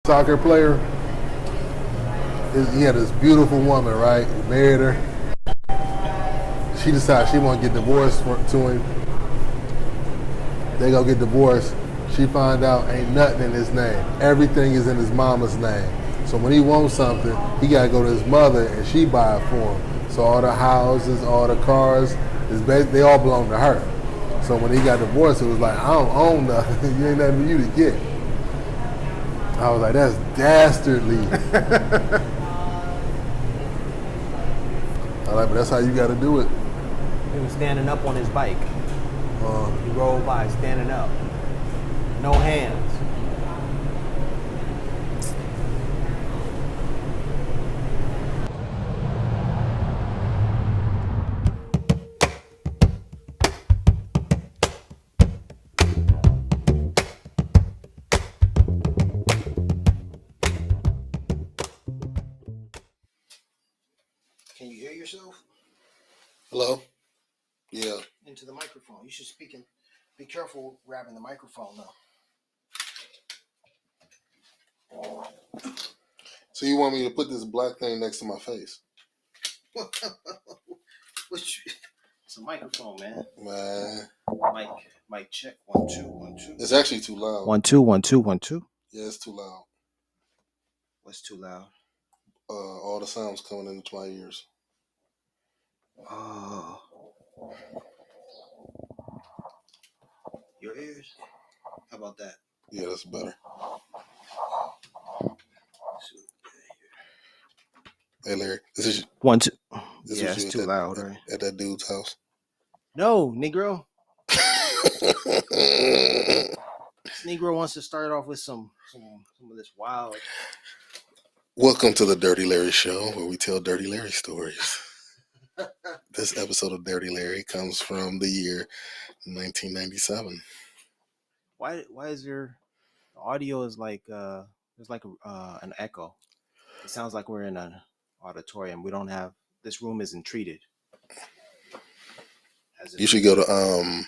soccer player. He had this beautiful woman, right? He married her. She decided she want to get divorced to him. They go get divorced. She find out ain't nothing in his name. Everything is in his mama's name. So when he wants something, he got to go to his mother and she buy it for him. So all the houses, all the cars, they all belong to her. So when he got divorced, it was like, I don't own nothing. You ain't nothing for you to get. I was like, that's dastardly. I like, but that's how you got to do it. He was standing up on his bike. He rolled by standing up. No hands. Can you hear yourself? Hello? Yeah. Into the microphone. You should speak and be careful grabbing the microphone now. So you want me to put this black thing next to my face? It's a microphone, man. Man. Mic check. 1 2 1 2. It's actually too loud. 1 2 1 2 1 2. Yeah, it's too loud. What's too loud? All the sounds coming into my ears. Oh. Your ears? How about that? Yeah, that's better. Hey, Larry, this is 1 2. this Yeah, was it's you too loud, at, right? at that dude's house. No, Negro. This Negro wants to start off with some of this wild. Welcome to the Dirty Larry Show, where we tell Dirty Larry stories. This episode of Dirty Larry comes from the year 1997. Why is there audio is like there's like an echo. It sounds like we're in an auditorium. We don't have this room isn't treated. You should go to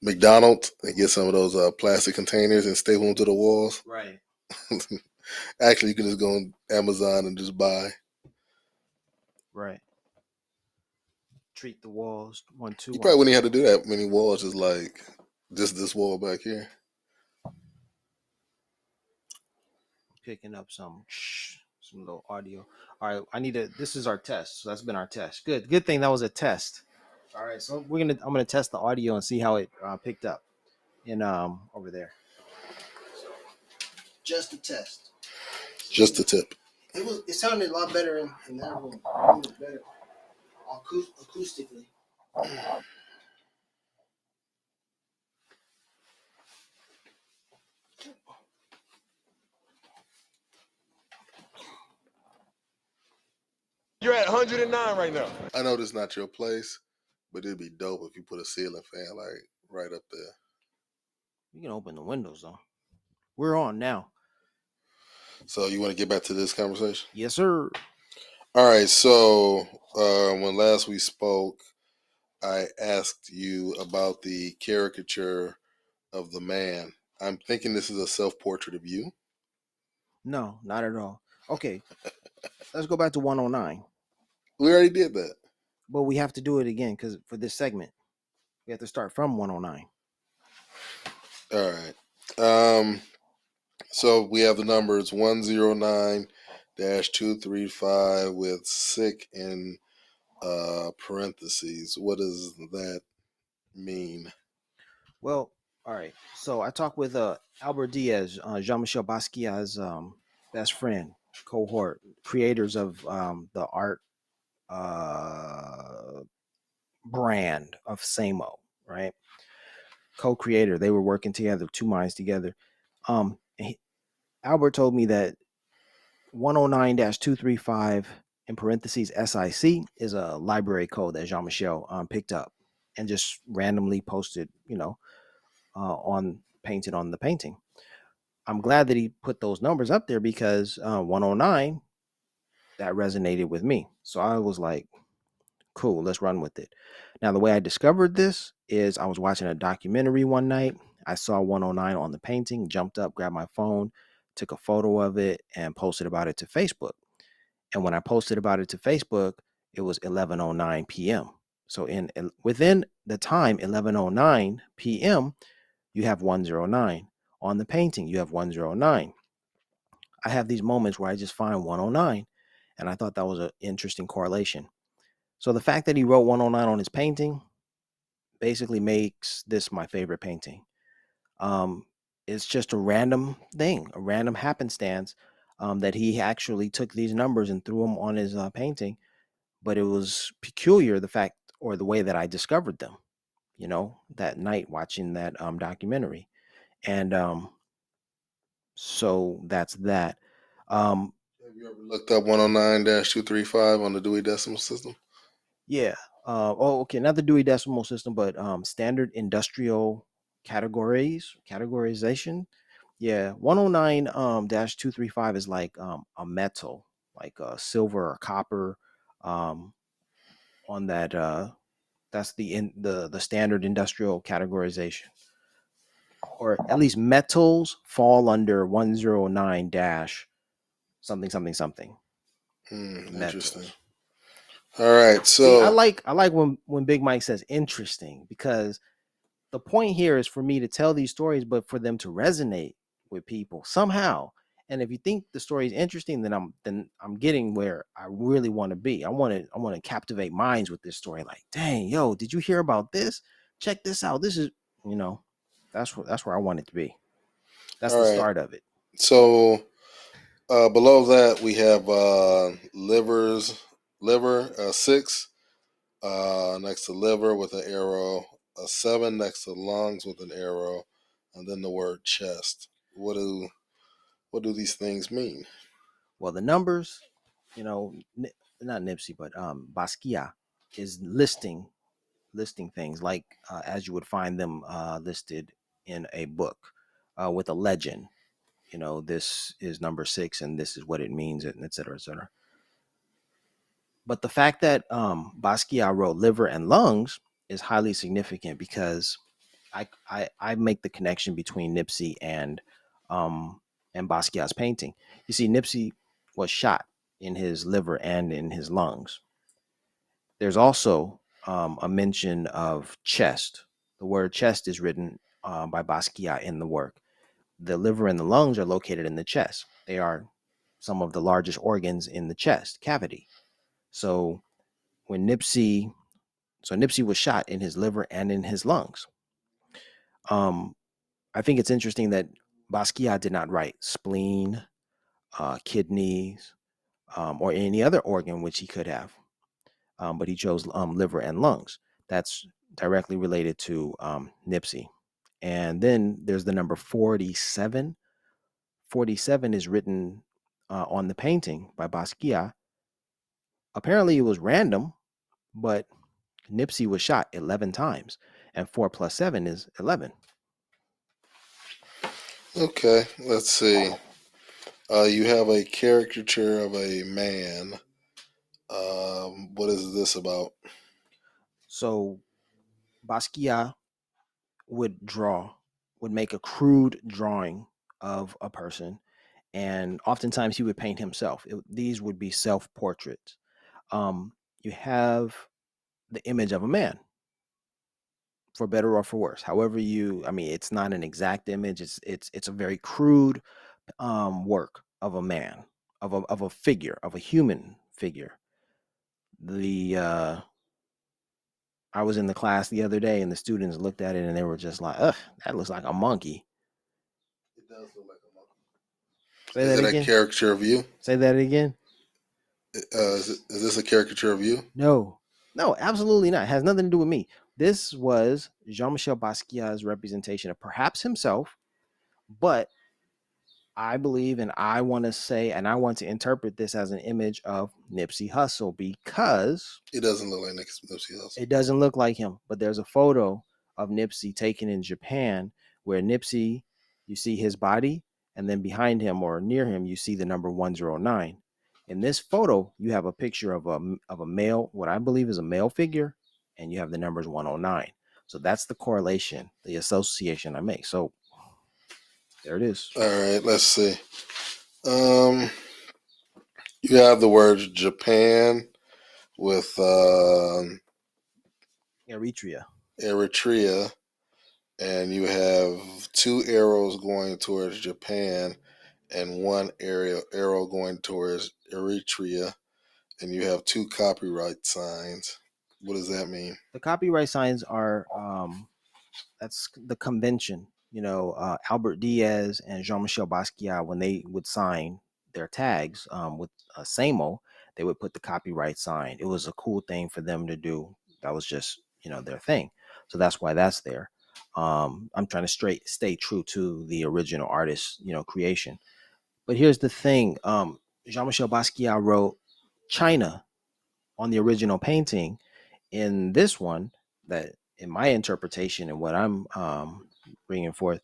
McDonald's and get some of those plastic containers and staple them to the walls. Right. Actually, you can just go on Amazon and just buy. Right. Treat the walls. 1 2. You probably wouldn't have to do that many walls, just like just this wall back here. Picking up some little audio. All right, this is our test. So that's been our test. Good thing that was a test. All right, so I'm gonna test the audio and see how it picked up in over there. So, just a test. Just a tip. It sounded a lot better in that room. It was better acoustically. You're at 109 right now. I know this is not your place, but it'd be dope if you put a ceiling fan like right up there. You can open the windows though. We're on now. So you want to get back to this conversation? Yes, sir. All right. So when last we spoke, I asked you about the caricature of the man. I'm thinking this is a self-portrait of you. No, not at all. Okay, let's go back to 109. We already did that. But we have to do it again because for this segment, we have to start from 109. All right. So we have the numbers 109-235 with sick in parentheses. What does that mean? Well, all right. So I talked with Albert Diaz, Jean-Michel Basquiat's best friend, cohort, creators of the art brand of Samo, right? Co-creator. They were working together, two minds together. Albert told me that 109-235 in parentheses SIC is a library code that Jean-Michel picked up and just randomly posted, painted on the painting. I'm glad that he put those numbers up there because 109, that resonated with me. So I was like, cool, let's run with it. Now, the way I discovered this is I was watching a documentary one night. I saw 109 on the painting, jumped up, grabbed my phone, took a photo of it, and posted about it to Facebook. And when I posted about it to Facebook, it was 11:09 p.m. So within the time 11:09 p.m., you have 109. On the painting, you have 109. I have these moments where I just find 109, and I thought that was an interesting correlation. So the fact that he wrote 109 on his painting basically makes this my favorite painting. Um, it's just a random thing, a random happenstance, that he actually took these numbers and threw them on his painting. But it was peculiar, the fact or the way that I discovered them, that night watching that documentary. And so that's that. Have you ever looked up 109-235 on the Dewey Decimal System? Yeah. Okay. Not the Dewey Decimal System, but standard industrial categorization. Yeah. 109 dash 235 is like a metal, like silver or copper, on that. That's the standard industrial categorization, or at least metals fall under 109 dash something something something. Interesting. Metals. All right, See, I so like when Big Mike says interesting, because the point here is for me to tell these stories, but for them to resonate with people somehow. And if you think the story is interesting, then I'm getting where I really want to be. I want to captivate minds with this story. Like, dang, yo, did you hear about this? Check this out. This is, that's where I want it to be. That's all the right, start of it. so below that we have liver 6 next to liver with an arrow, a 7 next to lungs with an arrow, and then the word chest. What do these things mean? Well, the numbers, not Nipsey, but Basquiat is listing things like as you would find them listed in a book with a legend. This is number 6, and this is what it means, and et cetera, et cetera. But the fact that Basquiat wrote liver and lungs is highly significant, because I make the connection between Nipsey and Basquiat's painting. You see, Nipsey was shot in his liver and in his lungs. There's also a mention of chest. The word chest is written by Basquiat in the work. The liver and the lungs are located in the chest. They are some of the largest organs in the chest cavity. So when Nipsey was shot in his liver and in his lungs. I think it's interesting that Basquiat did not write spleen, kidneys, or any other organ which he could have, but he chose liver and lungs. That's directly related to Nipsey. And then there's the number 47. 47 is written on the painting by Basquiat. Apparently, it was random, but Nipsey was shot 11 times, and 4 plus 7 is 11. Okay, let's see. You have a caricature of a man. What is this about? So Basquiat would make a crude drawing of a person, and oftentimes he would paint himself. These would be self-portraits. You have the image of a man, for better or for worse. However it's not an exact image. It's a very crude work of a man, of a figure, of a human figure. I was in the class the other day, and the students looked at it and they were just like, "Ugh, that looks like a monkey." It does look like a monkey. Say Is that it a again. caricature of you? Say that again. Is this a caricature of you? No, absolutely not. It has nothing to do with me. This was Jean-Michel Basquiat's representation of perhaps himself, but I believe, and I want to say, and I want to interpret this as an image of Nipsey Hussle, because It doesn't look like Nipsey Hussle. it doesn't look like him. But there's a photo of Nipsey taken in Japan where Nipsey, you see his body, and then behind him or near him, you see the number 109. In this photo, you have a picture of a male, what I believe is a male figure, and you have the numbers 109. So that's the correlation, the association I make. So There it is. All right, let's see. You have the words Japan with Eritrea. Eritrea, and you have two arrows going towards Japan and one arrow going towards Eritrea, and you have two copyright signs. What does that mean? The copyright signs are that's the convention. Albert Diaz and Jean-Michel Basquiat, when they would sign their tags with SAMO, they would put the copyright sign. It was a cool thing for them to do. That was just their thing. So that's why that's there. I'm trying to stay true to the original artist creation. But here's the thing. Jean-Michel Basquiat wrote China on the original painting. In this one, that in my interpretation and what I'm bringing forth,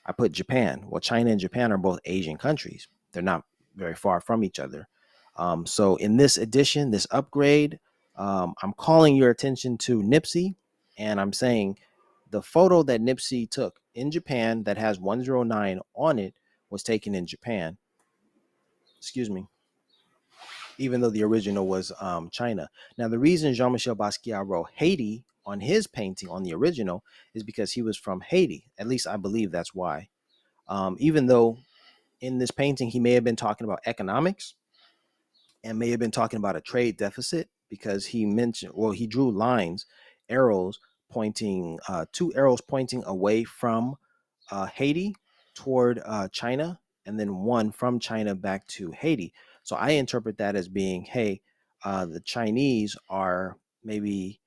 I put Japan. Well, China and Japan are both Asian countries. They're not very far from each other. So in this edition, this upgrade, I'm calling your attention to Nipsey, and I'm saying the photo that Nipsey took in Japan that has 109 on it was taken in Japan. Excuse me. Even though the original was China. Now, the reason Jean-Michel Basquiat wrote Haiti on his painting on the original is because he was from Haiti. At least I believe that's why. Even though in this painting he may have been talking about economics and may have been talking about a trade deficit, because he drew lines, arrows pointing, two arrows pointing away from Haiti toward China, and then one from China back to Haiti. So I interpret that as being, hey, the Chinese are maybe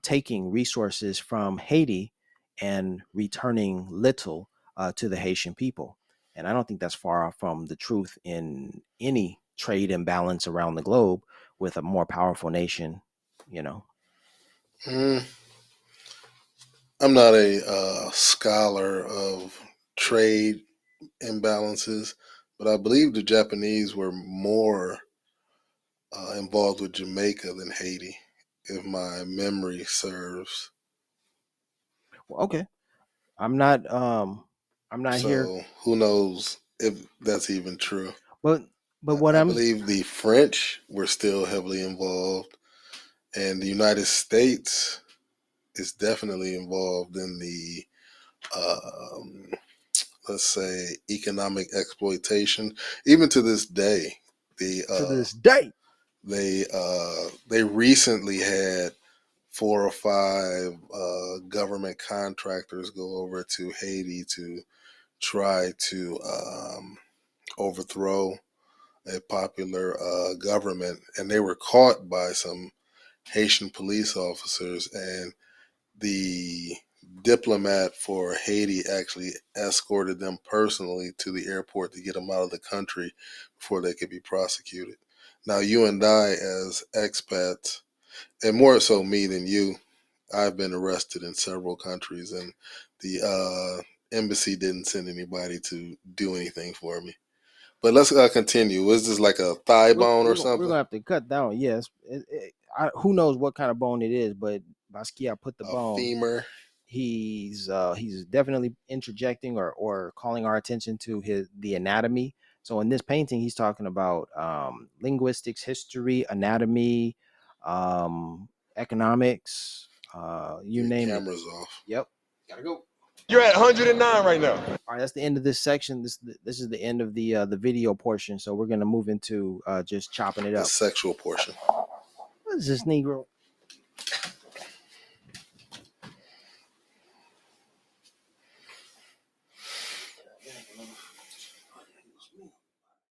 taking resources from Haiti and returning little to the Haitian people. And I don't think that's far off from the truth in any trade imbalance around the globe with a more powerful nation, Mm, I'm not a scholar of trade imbalances, but I believe the Japanese were more involved with Jamaica than Haiti, if my memory serves. Well, okay. I'm not I'm not here, So who knows if that's even true? but what I I'm believe the French were still heavily involved, and the United States is definitely involved in the, um, let's say, economic exploitation. Even to this day, the to this day. they recently had 4 or 5 government contractors go over to Haiti to try to overthrow a popular government, and they were caught by some Haitian police officers, and the diplomat for Haiti actually escorted them personally to the airport to get them out of the country before they could be prosecuted. Now, you and I, as expats, and more so me than you, I've been arrested in several countries, and the embassy didn't send anybody to do anything for me. But let's continue. Was this like a thigh bone or We're something? gonna have to cut down. Yes, who knows what kind of bone it is, but Basquiat put the A bone. femur? He's definitely interjecting or calling our attention to the anatomy. So in this painting, he's talking about linguistics, history, anatomy, economics, you Your name it. camera's off. Yep. Gotta go. You're at 109 right now. All right, that's the end of this section. This is the end of the video portion. So we're gonna move into just chopping it The up. sexual portion. What is this Negro?